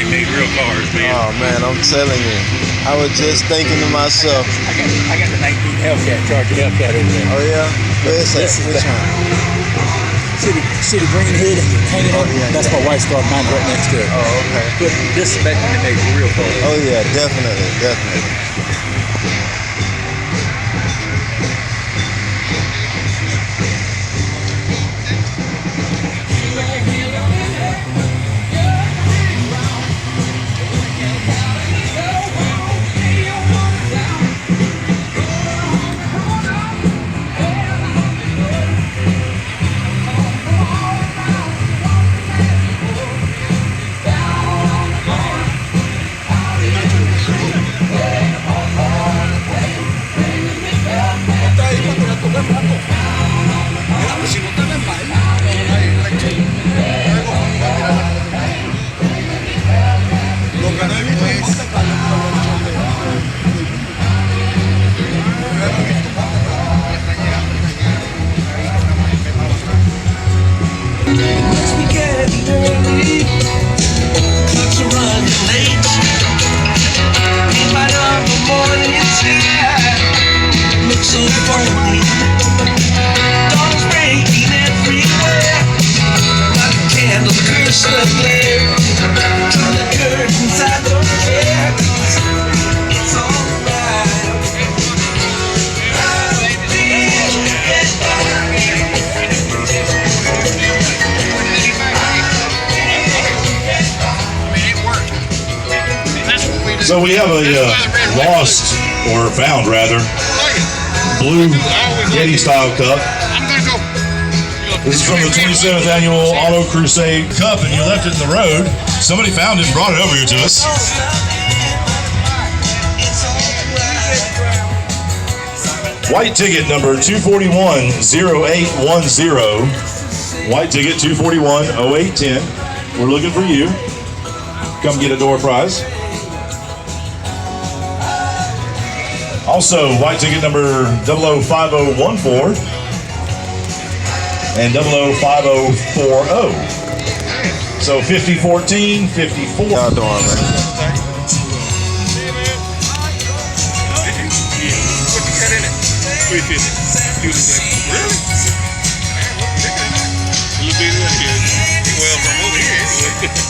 made real cars, man. Oh man, I'm telling you. I was just thinking to myself. I got the 19 Hellcat, Charger Hellcat over there. Oh yeah? Where's that? This is Which the- one? See the green hood hanging up? yeah, That's my wife's car, mine right next to it. Oh, okay. But this is back when they made real cars. Oh yeah, definitely, definitely. So we have a lost, or found rather, blue Yeti style cup. This is from the 27th annual Auto Crusade Cup, and you left it in the road. Somebody found it and brought it over here to us. White ticket number 241-0810. White ticket 241-0810. We're looking for you. Come get a door prize. Also, white ticket number 005014 and 005040. So 5014, 54. Y'all doing, man? What you got in it? 350. Really? A little bit of here. Well, from over here anyway. 350.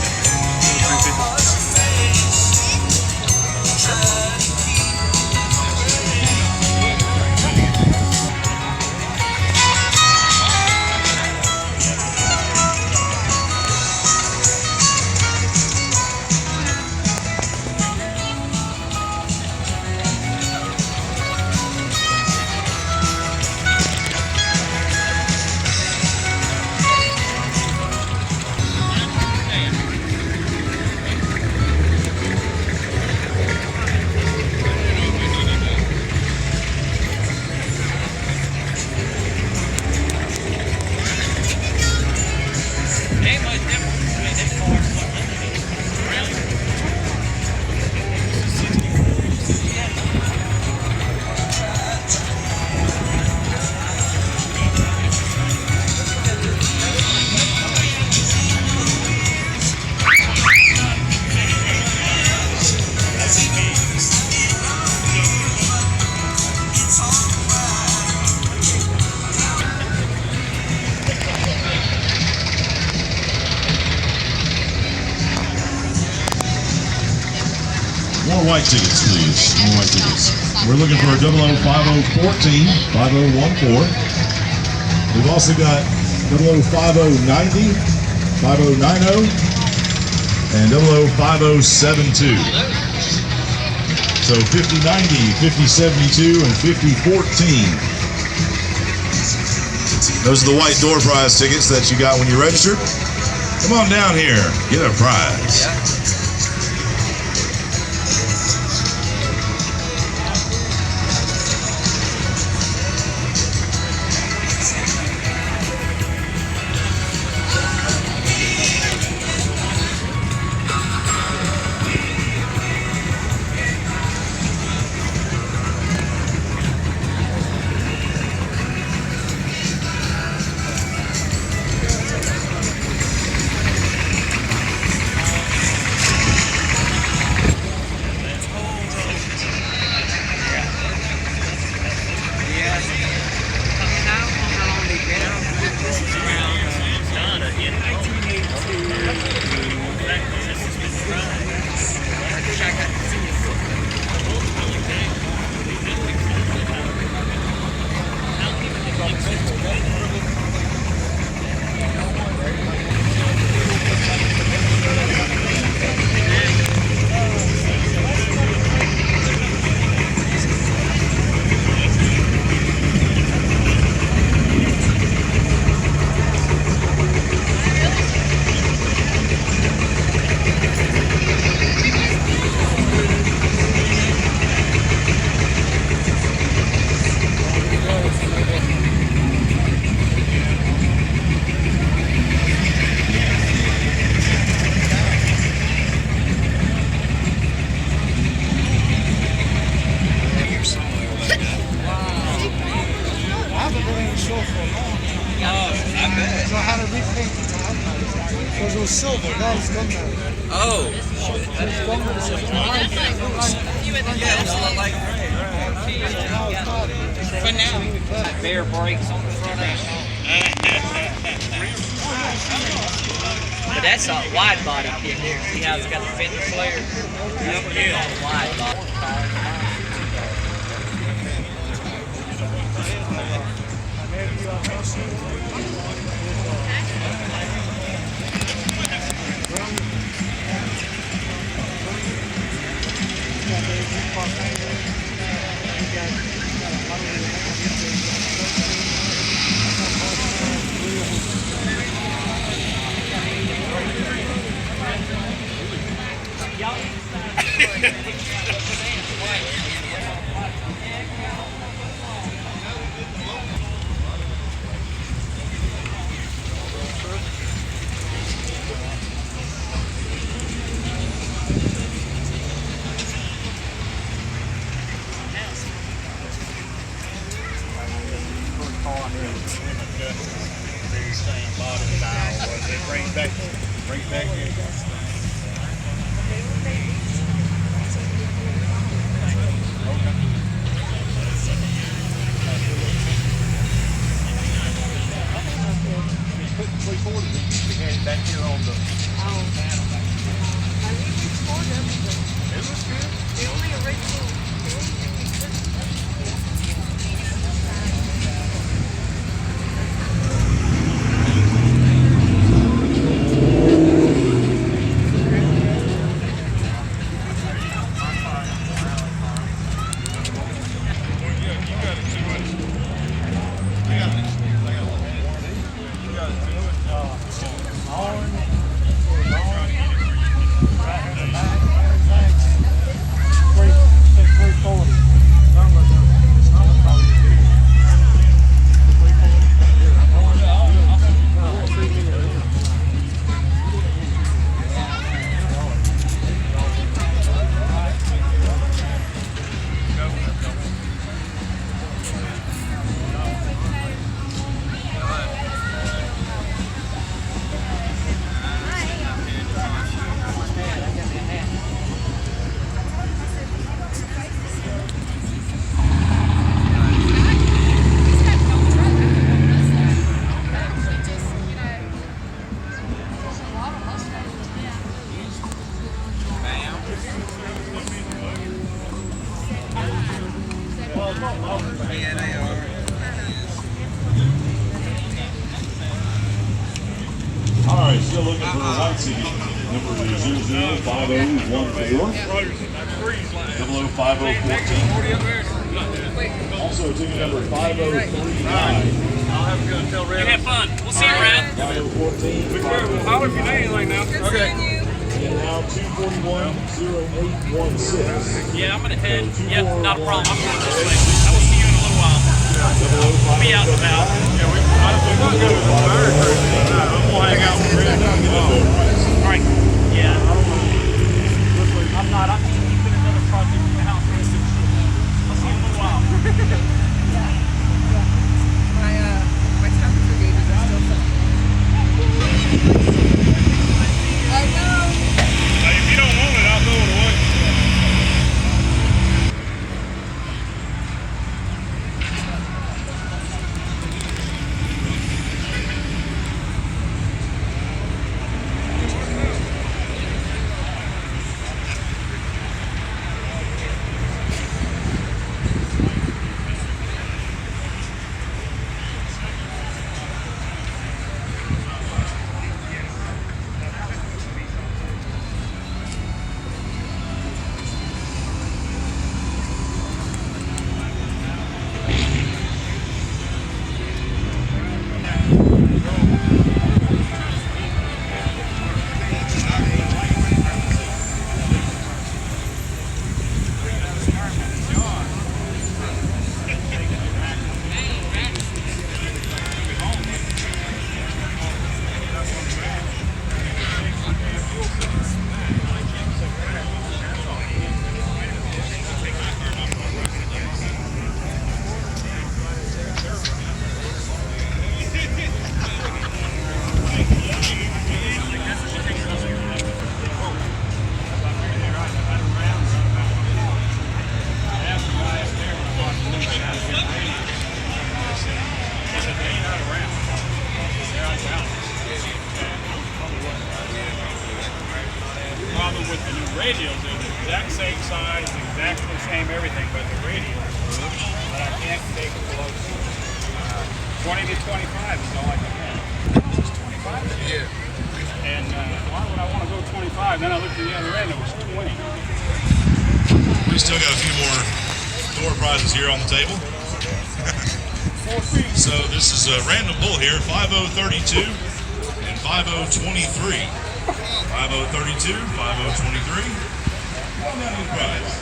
More white tickets, please. More white tickets. We're looking for a 005014, 5014. We've also got 005090, 5090, and 005072. So 5090, 5072, and 5014. Those are the white door prize tickets that you got when you registered. Come on down here, get a prize. Oh. For now. Bear brakes on the front end. But that's a wide body kit there. See how it's got the fender flare? That's what they call a wide body. All right, still looking for the white ticket. Number 005014. 005014. Also ticket number 5039. You have fun. We'll see you around. 5014. Holler if you need anything now. Okay. And now 2410816. Yeah, I'm gonna head. Yep, not a problem. I'm going this way. I will see you in a little while. We'll be out and about. Yeah, we're not going to the fire cruise tonight. I'm going to hang out with Chris. All right. Yeah. I'm not. I'm keeping another project in the house. I'll see you in a little while. My temperature gauges are still set. I know. If you don't want it, I'll throw it away. exact same size, exactly the same everything, but the radio. But I can't take it below 20 to 25 is all I can have. Just 25? Yeah. And why would I want to go 25? Then I looked at the other end, it was 20. We still got a few more door prizes here on the table. 4 feet. So this is a random bull here, 5032 and 5023. 5032, 5023. One new prize.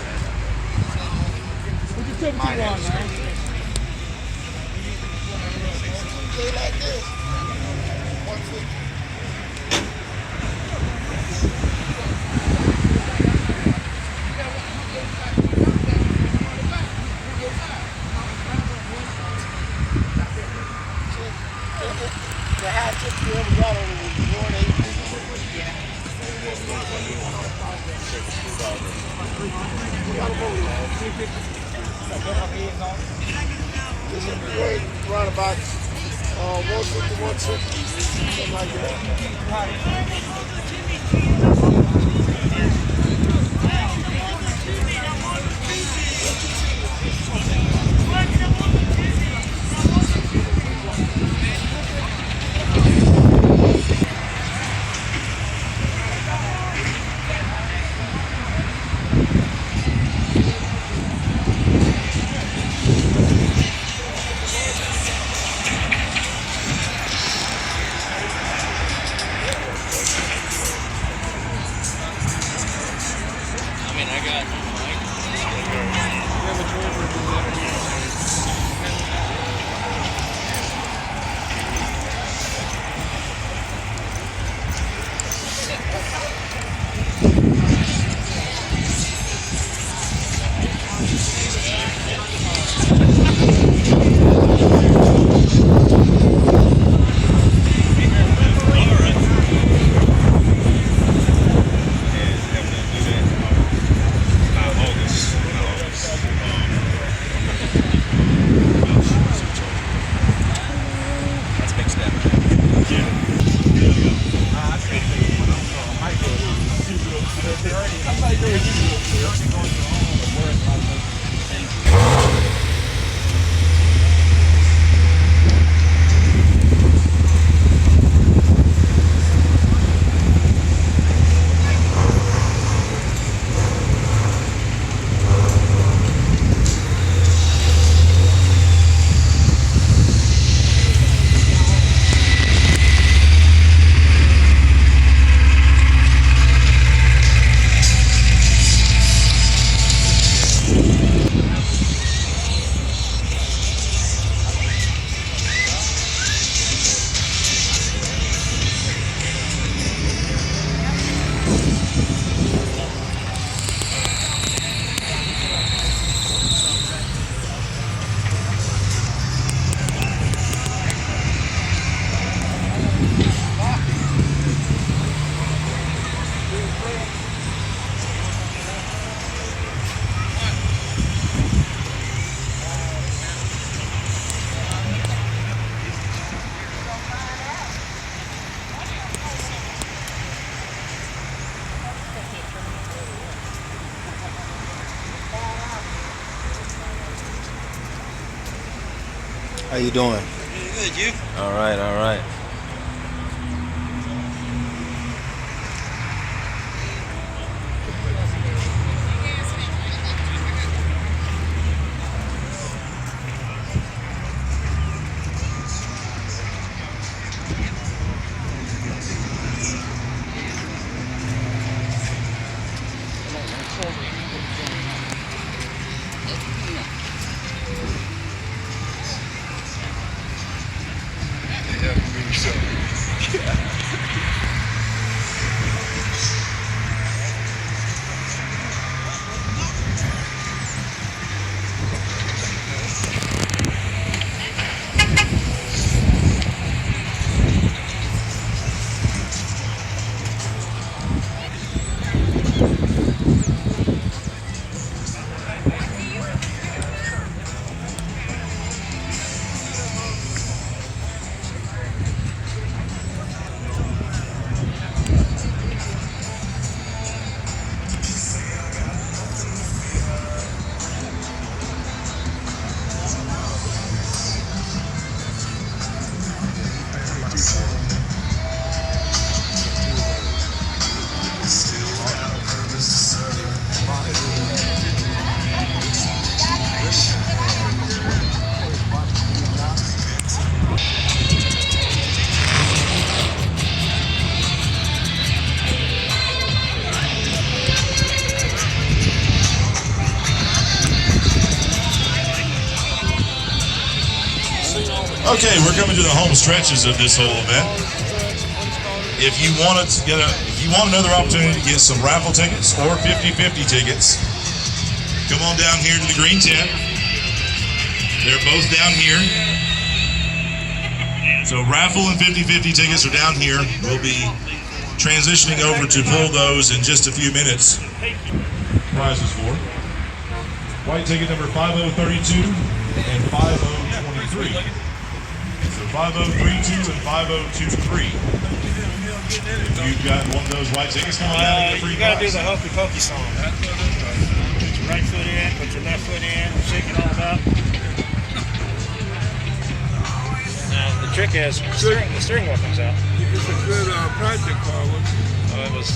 Would you take 2 on, man? Like this. 150. The high tip you ever got on was more than 8. This is great, around about 150, 160, something like that. How you doing? Good, you? All right, all right. Okay, we're coming to the home stretches of this whole event. If you want another opportunity to get some raffle tickets or 50-50 tickets, come on down here to the green tent. They're both down here. So raffle and 50-50 tickets are down here. We'll be transitioning over to pull those in just a few minutes. Prizes for white ticket number 5032 and 5023. So 5032 and 5023. If you've got one of those white tickets coming down and get a free You gotta do prize. the Hokey Pokey song. Put your right foot in, put your left foot in, shake it all up. Now the trick is the steering wheel comes out. It's a good project for us. It was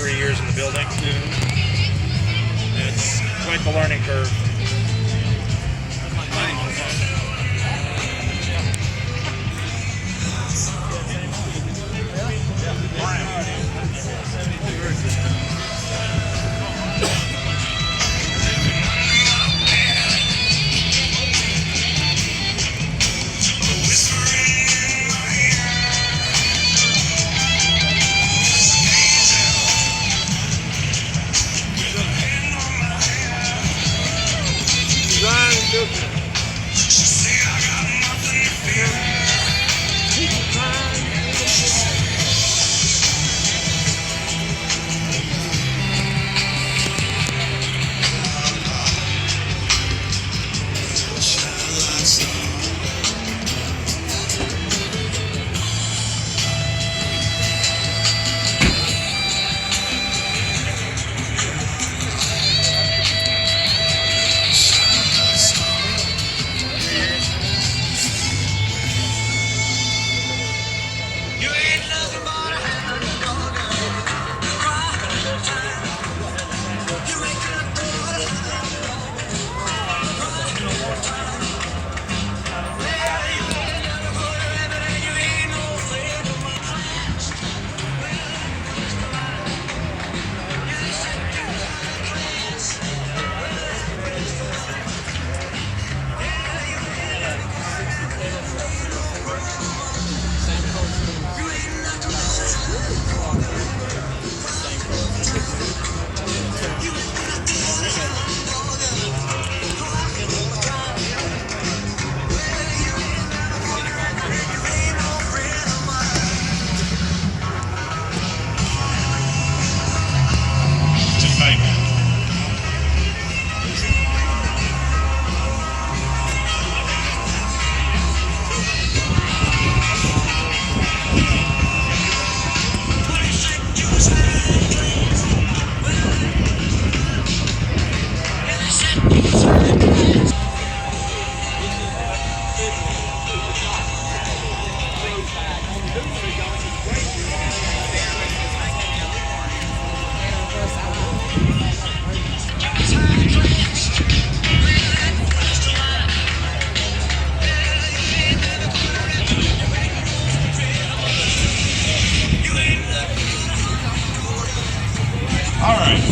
3 years in the building. It's quite the learning curve.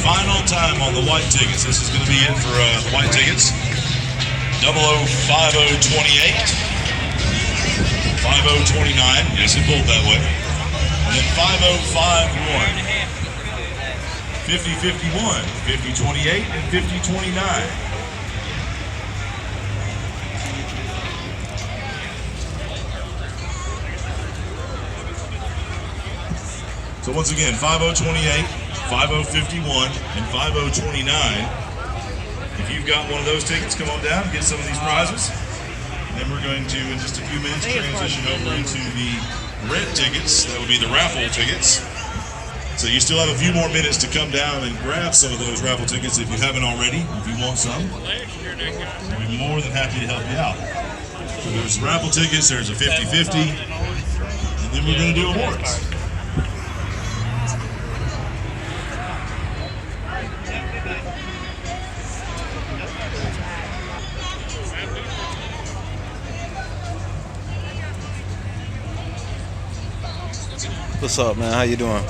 Final time on the white tickets. This is going to be it for the white tickets. 005028, 5029. Yes, it pulled that way. And then 5051, 5051, 5028, and 5029. So once again, 5028, 5051, and 5029. If you've got one of those tickets, come on down, get some of these prizes. And then we're going to, in just a few minutes, transition over into the red tickets. That would be the raffle tickets. So you still have a few more minutes to come down and grab some of those raffle tickets if you haven't already. If you want some, we'll be more than happy to help you out. So there's raffle tickets, there's a 50-50, and then we're going to do awards. What's up, man? How you doing?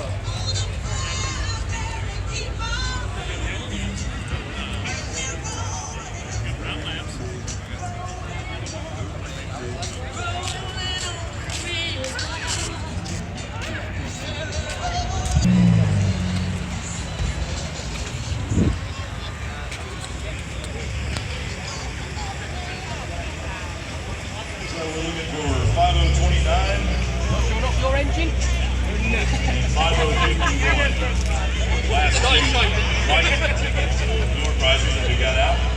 So we're looking for 5029, Showing off your engine? 5051. Last two white tickets, door prizes that we got out.